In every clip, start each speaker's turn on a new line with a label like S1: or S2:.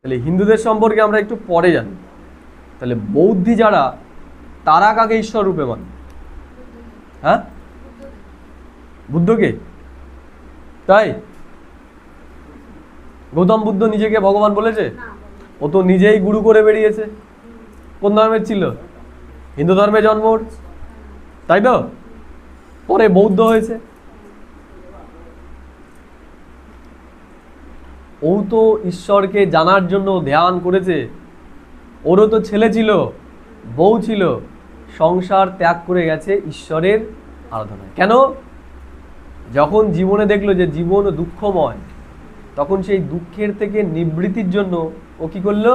S1: তাহলে হিন্দুদের সম্পর্কে আমরা একটু পরে জানি। তাহলে বৌদ্ধি যারা, তারা কাকে ঈশ্বর রূপে মানে? হ্যাঁ, বুদ্ধকে। তাই গৌতম বুদ্ধ নিজেকে ভগবান বলেছে? ও তো নিজেই গুরু করে বেরিয়েছে। কোন ধর্মের ছিল? হিন্দু ধর্মে জন্ম, তাই তো? পরে বৌদ্ধ হয়েছে। ও তো ঈশ্বরকে জানার জন্য ধ্যান করেছে। ওরও তো ছেলে ছিল, বউ ছিল, সংসার ত্যাগ করে গেছে ঈশ্বরের আরাধনায়। কেন? যখন জীবনে দেখলো যে জীবন দুঃখময়, তখন সেই দুঃখের থেকে নিবৃত্তির জন্য ও কি করলো?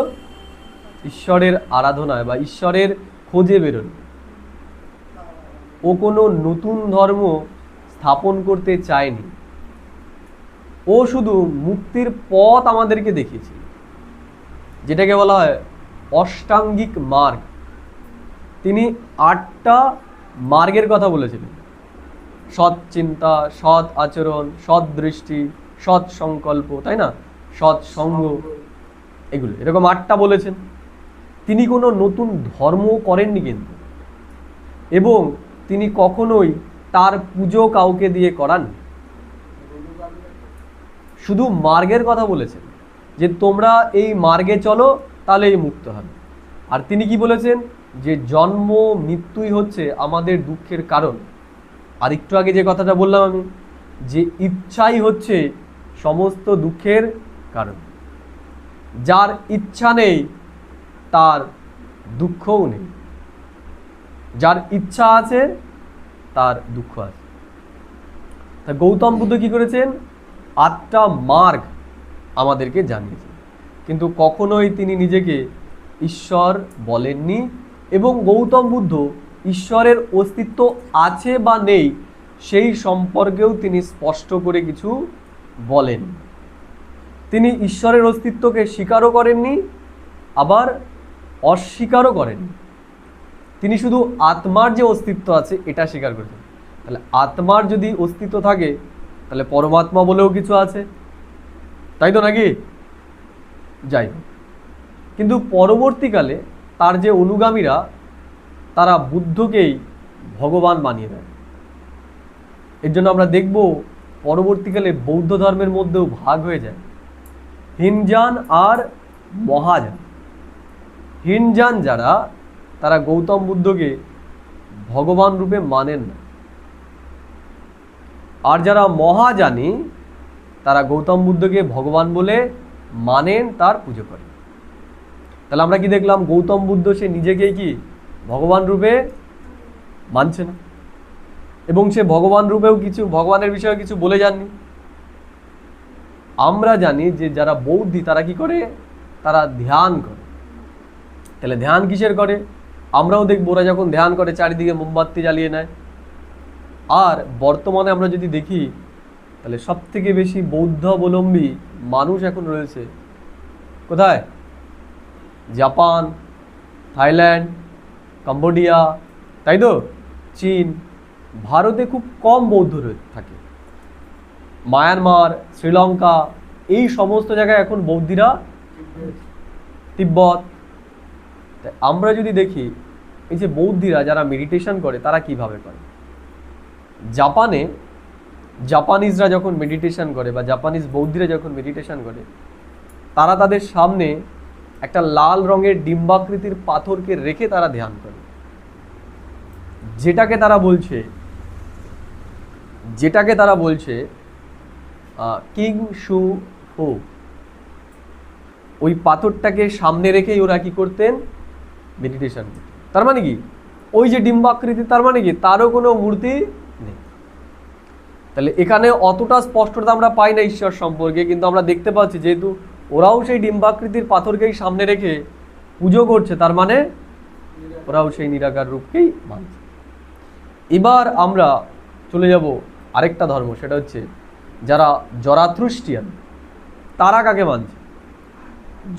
S1: ঈশ্বরের আরাধনায় বা ঈশ্বরের খোঁজে বেরোল। ও কোনো নতুন ধর্ম স্থাপন করতে চায়নি, ও শুধু মুক্তির পথ আমাদেরকে দেখিয়েছে, যেটাকে বলা হয় অষ্টাঙ্গিক মার্গ। তিনি 8টা মার্গের কথা বলেছিলেন: সৎ চিন্তা, সৎ আচরণ, সৎ দৃষ্টি, সৎ সংকল্প, তাই না, সৎ সঙ্গ, এগুলো এরকম 8টা বলেছেন। তিনি কোনো নতুন ধর্ম করেননি কিন্তু, এবং তিনি কখনোই তার পুজো কাউকে দিয়ে করান। শুধু মার্গের কথা বলেছেন যে তোমরা এই মার্গে চলো, তাহলে এই মুক্ত হবে। আর তিনি কি বলেছেন? যে জন্ম মৃত্যুই হচ্ছে আমাদের দুঃখের কারণ। আর একটু আগে যে কথাটা বললাম আমি, যে ইচ্ছাই হচ্ছে সমস্ত দুঃখের কারণ। যার ইচ্ছা নেই তার দুঃখও নেই, যার ইচ্ছা আছে তার দুঃখ আছে। তা গৌতম বুদ্ধ কি করেছেন? 8টা মার্গ আমাদেরকে জানিয়েছেন, কিন্তু কখনোই তিনি নিজেকে ঈশ্বর বলেননি। এবং গৌতম বুদ্ধ ঈশ্বরের অস্তিত্ব আছে বা নেই সেই সম্পর্কেও তিনি স্পষ্ট করে কিছু বলেন। তিনি ঈশ্বরের অস্তিত্বকে স্বীকারও করেননি, আবার অস্বীকারও করেননি। তিনি শুধু আত্মার যে অস্তিত্ব আছে এটা স্বীকার করেছেন। তাহলে আত্মার যদি অস্তিত্ব থাকে, তাহলে পরমাত্মা বলেও কিছু আছে, তাই তো নাকি? যাই হোক, কিন্তু পরবর্তীকালে তার যে অনুগামীরা, তারা বুদ্ধকেই ভগবান বানিয়ে দেয়। এর জন্য আমরা দেখব পরবর্তীকালে বৌদ্ধ ধর্মের মধ্যেও ভাগ হয়ে যায় হীনযান আর মহাযান। হীনযান যারা, তারা গৌতম বুদ্ধকে ভগবান রূপে মানেন না, আর যারা মহাযানী, তারা গৌতম বুদ্ধকে ভগবান বলে মানেন, তার পুজো করেন। তাহলে আমরা কি দেখলাম? গৌতম বুদ্ধ সে নিজেকেই কি ভগবান রূপে মানছে না, এবং সে ভগবান রূপেও কিছু, ভগবানের বিষয়ে কিছু বলে যাননি। আমরা জানি যে যারা বৌদ্ধি, তারা কি করে? তারা ধ্যান করে। তাহলে ধ্যান কিসের করে? আমরাও দেখবো ওরা যখন ধ্যান করে চারিদিকে মোমবাতি জ্বালিয়ে নেয়। আর বর্তমানে আমরা যদি দেখি, তাহলে সব থেকে বেশি বৌদ্ধাবলম্বী মানুষ এখন রয়েছে কোথায়? জাপান, থাইল্যান্ড, কম্বোডিয়া, তাই তো, চীন। ভারতে খুব কম বৌদ্ধ থাকে। মায়ানমার, শ্রীলঙ্কা, এই সমস্ত জায়গায় এখন বৌদ্ধরা, তিব্বত। আমরা যদি দেখি, এই যে বৌদ্ধরা যারা মেডিটেশন করে, তারা কিভাবে করে? জাপানে জাপানিজরা যখন মেডিটেশন করে, বা জাপানিজ বৌদ্ধরা যখন মেডিটেশন করে, তারা তাদের সামনে একটা লাল রঙের ডিম্বাকৃতির পাথরকে রেখে তারা ধ্যান করে। যেটাকে তারা বলছে কিং শু হো। ওই পাথরটাকে সামনে রেখেই ওরা কি করতেন? মেডিটেশন করতেন। তার মানে কি? ওই যে ডিম্বাকৃতি, তার মানে কি? তারও কোনো মূর্তি নেই। তাহলে এখানে অতটা স্পষ্টতা আমরা পাই না ঈশ্বর সম্পর্কে, কিন্তু আমরা দেখতে পাচ্ছি যেহেতু ওরাও সেই ডিম্বাকৃতির পাথরকেই সামনে রেখে পুজো করছে, তার মানে ওরাও সেই নিরাকার রূপকেই মানছে। এবার আমরা চলে যাব আরেকটা ধর্ম, সেটা হচ্ছে যারা জরাথ্রুস্টিয়ান। তারা কাকে মানছে?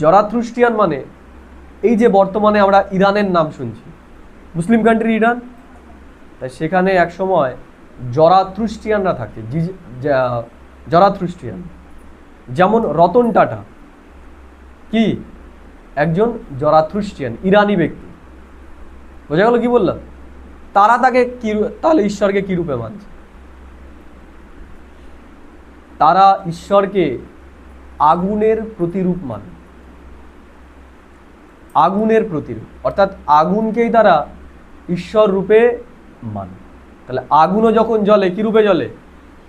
S1: জরাথ্রুস্টিয়ান মানে এই যে বর্তমানে আমরা ইরানের নাম শুনছি, মুসলিম কান্ট্রি ইরান, তাই সেখানে এক সময় জরাথ্রুস্টিয়ানরা থাকে। জরাথ্রুস্টিয়ান যেমন রতন টাটা, কি একজন জরাথ্রুস্ট্রিয়ান ইরানি ব্যক্তি। বোঝা গেল কি বললাম? তারা তাকে কি, তাহলে ঈশ্বরকে কি রূপে মানছে? তারা ঈশ্বরকে আগুনের প্রতিরূপ মানে, আগুনের প্রতিরূপ, অর্থাৎ আগুনকেই তারা ঈশ্বর রূপে মানে। তাহলে আগুনও যখন জ্বলে কি রূপে জ্বলে?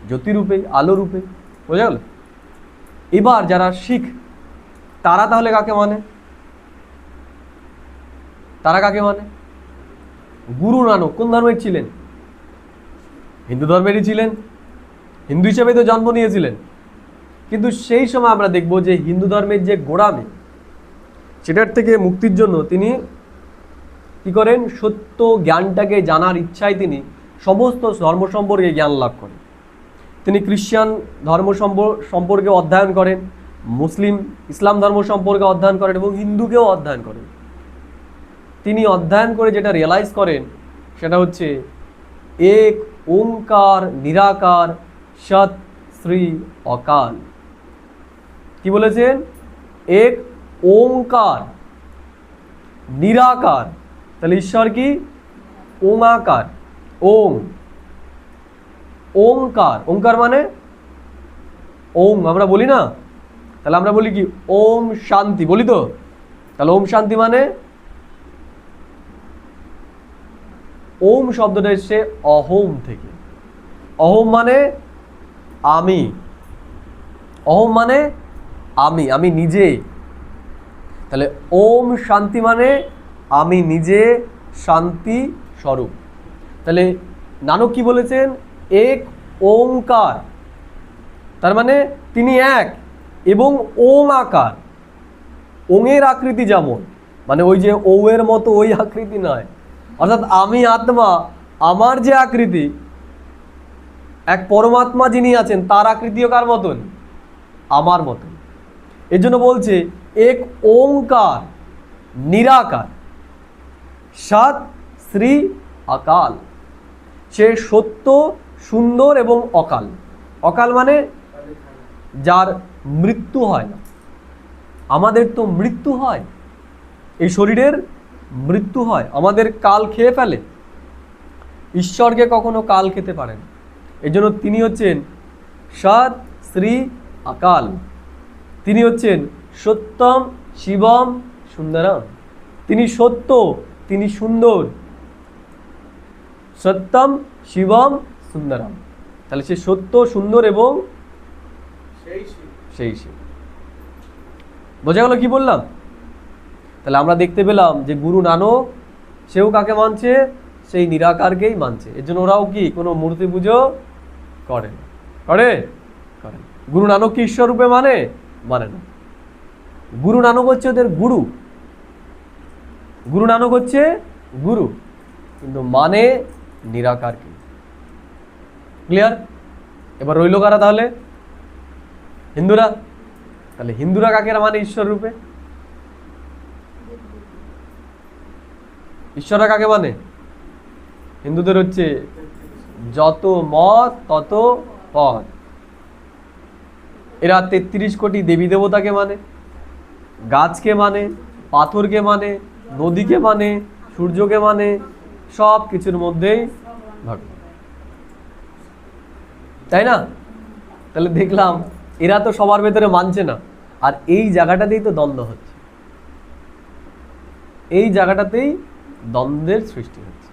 S1: জ্যোতি রূপে, আলো রূপে। বোঝা গেল? এবার যারা শিখ তারা তাহলে কাকে মানে? তারা কাকে মানে? গুরু নানক কোন ধর্মের ছিলেন? হিন্দু ধর্মেরই ছিলেন, হিন্দু হিসেবে তো জন্ম নিয়েছিলেন। কিন্তু সেই সময় আমরা দেখব যে হিন্দু ধর্মের যে গোড়ামি, সেটার থেকে মুক্তির জন্য তিনি কি করেন? সত্য জ্ঞানটাকে জানার ইচ্ছায় তিনি সমস্ত ধর্ম সম্পর্কে জ্ঞান লাভ করেন। তিনি খ্রিস্টান ধর্ম সম্পর্কে অধ্যয়ন করেন, মুসলিম ইসলাম ধর্ম সম্পর্কে অধ্যয়ন করেন এবং হিন্দুকেও অধ্যয়ন করেন। তিনি অধ্যয়ন করে যেটা রিয়েলাইজ করেন সেটা হচ্ছে এক ওঙ্কার নিরাকার সৎ শ্রী অকাল। কি বলেছেন? এক ওঙ্কার নিরাকার। তাহলে ঈশ্বর কি? ওঙ্কার, ওম, ওঙ্কার। ওঙ্কার মানে ওম আমরা বলি না? তাহলে আমরা বলি কি? ওম শান্তি বলি তো? তাহলে ওম শান্তি মানে ওম শব্দটা এসছে অহম থেকে। অহম মানে আমি, অহম মানে আমি, আমি নিজে। তাহলে ওম শান্তি মানে আমি নিজে শান্তি স্বরূপ। তাহলে নানক কি বলেছেন? এক ওঙ্কার, তার মানে তিনি এক এবং ওং আকার। ওঙের আকৃতি যেমন, মানে ওই যে ও এর মতো ওই আকৃতি নয়, অর্থাৎ আমি আত্মা, আমার যে আকৃতি, এক পরমাত্মা যিনি আছেন তার আকৃতিও কার মতন? আমার মতন। এর জন্য বলছে এক ওঙ্কার নিরাকার সৎ শ্রী অকাল। সে সত্য, সুন্দর এবং অকাল। অকাল মানে যার মৃত্যু হয় না। আমাদের তো মৃত্যু হয়, এই শরীরের মৃত্যু হয়, আমাদের কাল খেয়ে ফেলে। ঈশ্বরকে কখনো কাল খেতে পারে না। এই জন্য তিনি হচ্ছেন সৎ শ্রী অকাল। তিনি হচ্ছেন সত্যম শিবম সুন্দরম। তিনি সত্য, তিনি সুন্দর। সত্যম শিবম সুন্দরম। তাহলে সে সত্য, সুন্দর এবং সেই শিব। বোঝা গেল কি বললাম? তাহলে আমরা দেখতে পেলাম যে গুরু নানক সেও কাকে মানছে? সেই নিরাকারকেই মানছে। এর জন্য ওরাও কি কোনো মূর্তি পুজো করে না। করে? করে। গুরু নানক কি ঈশ্বর রূপে মানে? মানে না। গুরু নানক হচ্ছে ওদের গুরু, গুরু নানক হচ্ছে গুরু, কিন্তু মানে নিরাকারকে। ক্লিয়ার? এবার রইল কারা তাহলে? হিন্দুরা। তাহলে হিন্দুরা কাকে মানে ঈশ্বর রূপে? ঈশ্বররা কাকে মানে? হিন্দুদের হচ্ছে যত মত তত পথ। এরা 33 কোটি দেবী দেবতাকে মানে, গাছকে মানে, পাথরকে মানে, নদীকে মানে, সূর্যকে মানে, সব কিছুর মধ্যেই ভগবান। তাই না? তাহলে দেখলাম এরা তো সবার ভেতরে মানছে না, আর এই জায়গাটাতেই তো দ্বন্দ্ব হচ্ছে, এই জায়গাটাতেই দ্বন্দ্বের সৃষ্টি হচ্ছে।